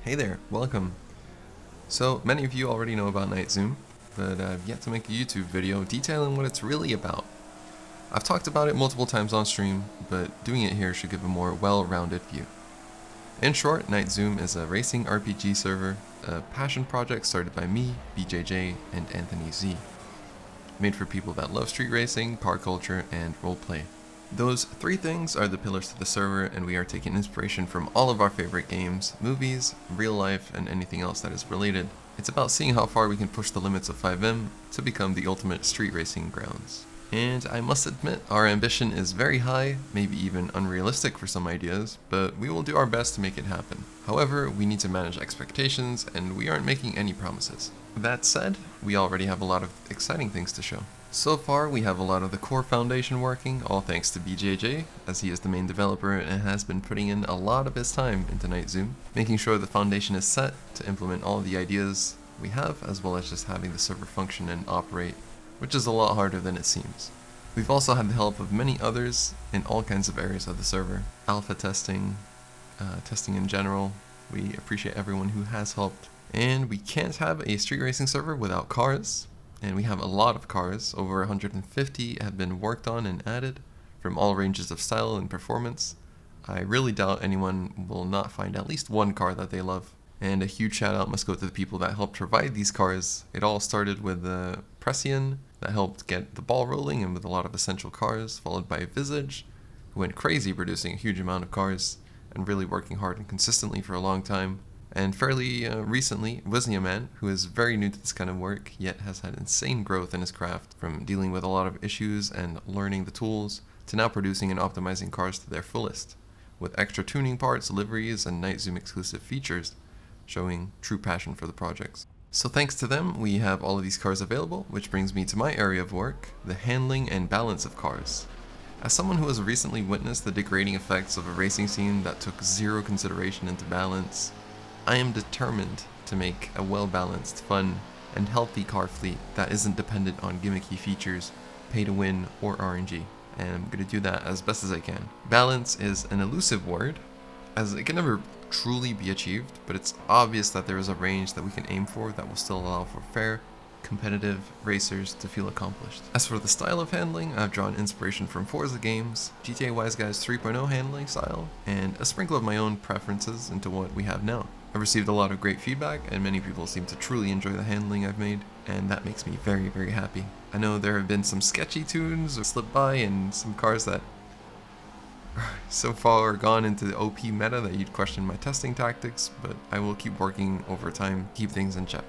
Hey there, welcome. So, many of you already know about Night Zoom, but I've yet to make a YouTube video detailing what it's really about. I've talked about it multiple times on stream, but doing it here should give a more well-rounded view. In short, Night Zoom is a racing RPG server, a passion project started by me, BJJ, and Anthony Z. Made for people that love street racing, car culture, and roleplay. Those three things are the pillars to the server, and we are taking inspiration from all of our favorite games, movies, real life, and anything else that is related. It's about seeing how far we can push the limits of 5M to become the ultimate street racing grounds. And I must admit, our ambition is very high, maybe even unrealistic for some ideas, but we will do our best to make it happen. However, we need to manage expectations, and we aren't making any promises. That said, we already have a lot of exciting things to show. So far, we have a lot of the core foundation working, all thanks to BJJ, as he is the main developer and has been putting in a lot of his time into Night Zoom, making sure the foundation is set to implement all of the ideas we have, as well as just having the server function and operate, which is a lot harder than it seems. We've also had the help of many others in all kinds of areas of the server, alpha testing, testing in general. We appreciate everyone who has helped. And we can't have a street racing server without cars. And we have a lot of cars, over 150 have been worked on and added, from all ranges of style and performance. I really doubt anyone will not find at least one car that they love. And a huge shout out must go to the people that helped provide these cars. It all started with Prescient, that helped get the ball rolling and with a lot of essential cars, followed by Visage, who went crazy producing a huge amount of cars, and really working hard and consistently for a long time. And fairly recently, Man, who is very new to this kind of work, yet has had insane growth in his craft, from dealing with a lot of issues and learning the tools, to now producing and optimizing cars to their fullest, with extra tuning parts, liveries, and Night Zoom exclusive features, showing true passion for the projects. So thanks to them, we have all of these cars available, which brings me to my area of work, the handling and balance of cars. As someone who has recently witnessed the degrading effects of a racing scene that took zero consideration into balance, I am determined to make a well-balanced, fun, and healthy car fleet that isn't dependent on gimmicky features, pay to win, or RNG, and I'm going to do that as best as I can. Balance is an elusive word, as it can never truly be achieved, but it's obvious that there is a range that we can aim for that will still allow for fair, competitive racers to feel accomplished. As for the style of handling, I've drawn inspiration from Forza games, GTA Wise Guys 3.0 handling style, and a sprinkle of my own preferences into what we have now. I've received a lot of great feedback, and many people seem to truly enjoy the handling I've made, and that makes me very, very happy. I know there have been some sketchy tunes slipped by, and some cars that so far gone into the OP meta that you'd question my testing tactics, but I will keep working over time to keep things in check.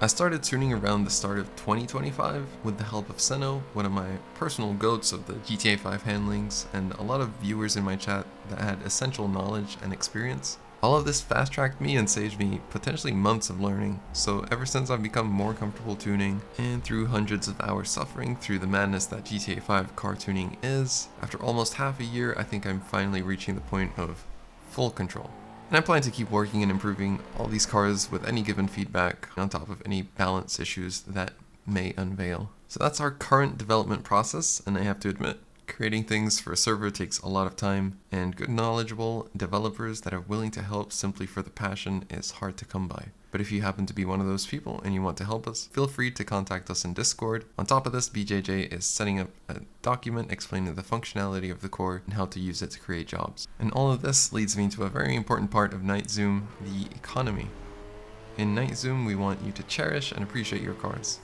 I started tuning around the start of 2025 with the help of Seno, one of my personal goats of the GTA 5 handlings, and a lot of viewers in my chat that had essential knowledge and experience. All of this fast-tracked me and saved me potentially months of learning, so ever since I've become more comfortable tuning, and through hundreds of hours suffering through the madness that GTA 5 car tuning is, after almost half a year, I think I'm finally reaching the point of full control. And I plan to keep working and improving all these cars with any given feedback, on top of any balance issues that may unveil. So that's our current development process, and I have to admit, creating things for a server takes a lot of time, and good knowledgeable developers that are willing to help simply for the passion is hard to come by. But if you happen to be one of those people and you want to help us, feel free to contact us in Discord. On top of this, BJJ is setting up a document explaining the functionality of the core and how to use it to create jobs. And all of this leads me to a very important part of Night Zoom, the economy. In Night Zoom, we want you to cherish and appreciate your cars,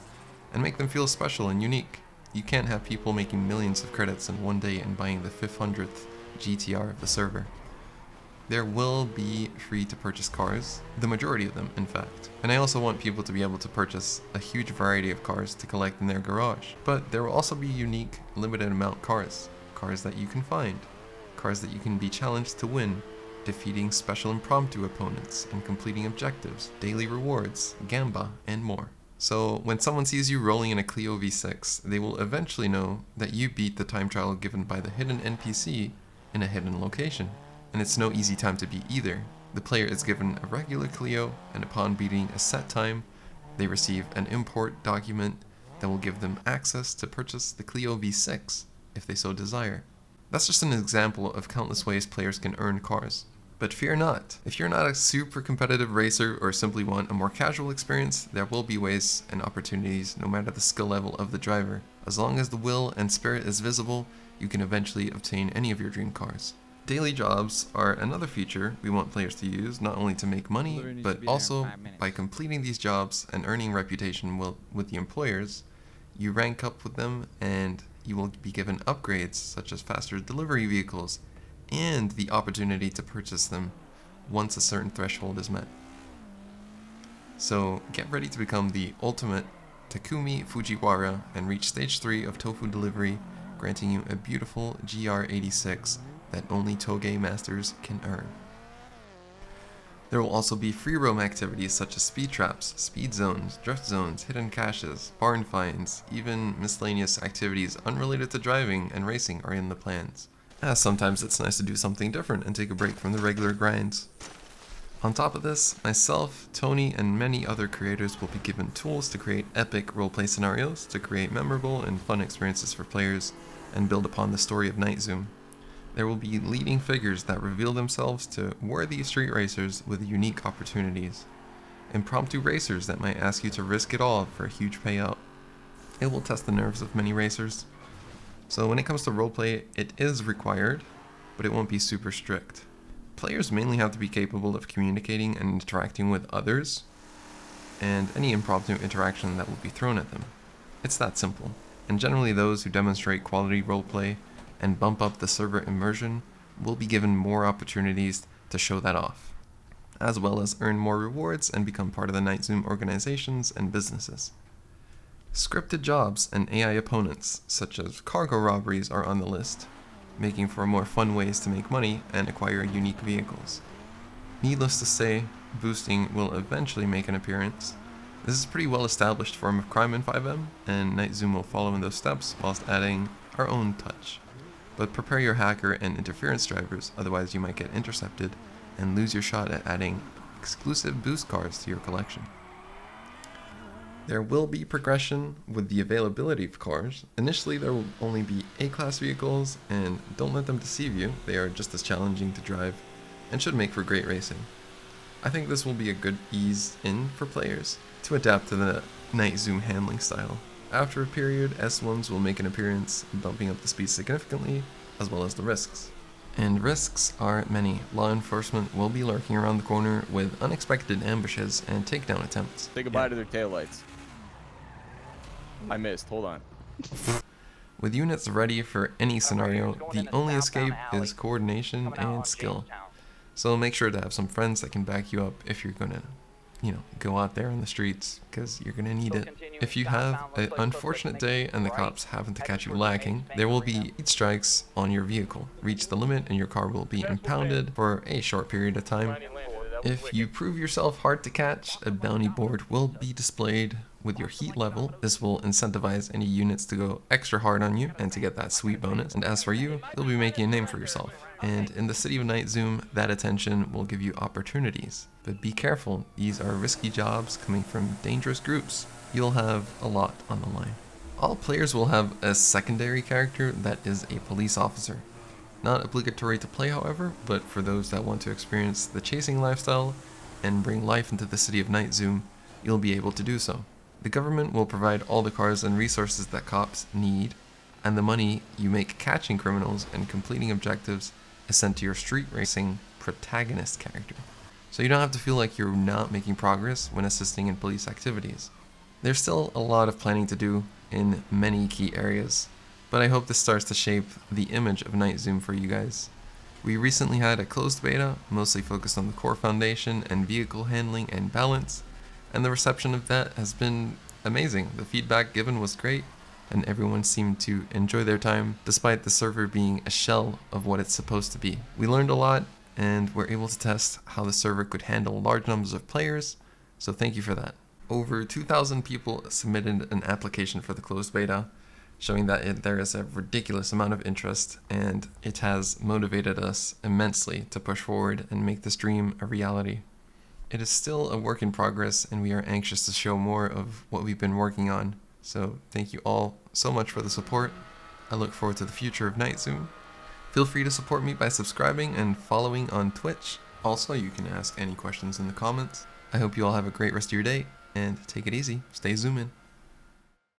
and make them feel special and unique. You can't have people making millions of credits in one day and buying the 500th GTR of the server. There will be free to purchase cars, the majority of them in fact. And I also want people to be able to purchase a huge variety of cars to collect in their garage. But there will also be unique, limited amount cars. Cars that you can find. Cars that you can be challenged to win, defeating special impromptu opponents and completing objectives, daily rewards, gamba, and more. So when someone sees you rolling in a Clio V6, they will eventually know that you beat the time trial given by the hidden NPC in a hidden location. And it's no easy time to beat either. The player is given a regular Clio, and upon beating a set time, they receive an import document that will give them access to purchase the Clio V6 if they so desire. That's just an example of countless ways players can earn cars. But fear not. If you're not a super competitive racer or simply want a more casual experience, there will be ways and opportunities no matter the skill level of the driver. As long as the will and spirit is visible, you can eventually obtain any of your dream cars. Daily jobs are another feature we want players to use, not only to make money, but also by completing these jobs and earning reputation with the employers, you rank up with them and you will be given upgrades such as faster delivery vehicles and the opportunity to purchase them once a certain threshold is met. So get ready to become the ultimate Takumi Fujiwara and reach stage 3 of tofu delivery, granting you a beautiful GR86 that only Toge masters can earn. There will also be free roam activities such as speed traps, speed zones, drift zones, hidden caches, barn finds, even miscellaneous activities unrelated to driving and racing are in the plans, as sometimes it's nice to do something different and take a break from the regular grinds. On top of this, myself, Tony, and many other creators will be given tools to create epic roleplay scenarios, to create memorable and fun experiences for players, and build upon the story of Night Zoom. There will be leading figures that reveal themselves to worthy street racers with unique opportunities. Impromptu racers that might ask you to risk it all for a huge payout. It will test the nerves of many racers. So when it comes to roleplay, it is required, but it won't be super strict. Players mainly have to be capable of communicating and interacting with others, and any impromptu interaction that will be thrown at them. It's that simple, and generally those who demonstrate quality roleplay and bump up the server immersion will be given more opportunities to show that off, as well as earn more rewards and become part of the Night Zoom organizations and businesses. Scripted jobs and AI opponents, such as cargo robberies, are on the list, making for more fun ways to make money and acquire unique vehicles. Needless to say, boosting will eventually make an appearance. This is a pretty well established form of crime in 5M, and Night Zoom will follow in those steps whilst adding our own touch. But prepare your hacker and interference drivers, otherwise you might get intercepted and lose your shot at adding exclusive boost cars to your collection. There will be progression with the availability of cars. Initially there will only be A-class vehicles, and don't let them deceive you, they are just as challenging to drive and should make for great racing. I think this will be a good ease in for players to adapt to the Night Zoom handling style. After a period, S1s will make an appearance, bumping up the speed significantly, as well as the risks. And risks are many. Law enforcement will be lurking around the corner with unexpected ambushes and takedown attempts. Say goodbye to their taillights. I missed, hold on. With units ready for any scenario, the only escape is coordination and skill. So make sure to have some friends that can back you up if you're gonna, go out there on the streets, because you're gonna need it. If you have an unfortunate day and the cops happen to catch you lacking, there will be speed strikes on your vehicle. Reach the limit and your car will be impounded for a short period of time. If you prove yourself hard to catch, a bounty board will be displayed with your heat level. This will incentivize any units to go extra hard on you and to get that sweet bonus. And as for you, you'll be making a name for yourself. And in the city of Night Zoom, that attention will give you opportunities. But be careful, these are risky jobs coming from dangerous groups. You'll have a lot on the line. All players will have a secondary character that is a police officer. Not obligatory to play, however, but for those that want to experience the chasing lifestyle and bring life into the city of Night Zoom, you'll be able to do so. The government will provide all the cars and resources that cops need, and the money you make catching criminals and completing objectives is sent to your street racing protagonist character. So you don't have to feel like you're not making progress when assisting in police activities. There's still a lot of planning to do in many key areas, but I hope this starts to shape the image of Night Zoom for you guys. We recently had a closed beta, mostly focused on the core foundation and vehicle handling and balance, and the reception of that has been amazing. The feedback given was great, and everyone seemed to enjoy their time, despite the server being a shell of what it's supposed to be. We learned a lot, and were able to test how the server could handle large numbers of players, so thank you for that. Over 2,000 people submitted an application for the closed beta, showing that there is a ridiculous amount of interest, and it has motivated us immensely to push forward and make this dream a reality. It is still a work in progress, and we are anxious to show more of what we've been working on, so thank you all so much for the support. I look forward to the future of Night Zoom. Feel free to support me by subscribing and following on Twitch. Also, you can ask any questions in the comments. I hope you all have a great rest of your day, and take it easy. Stay zooming.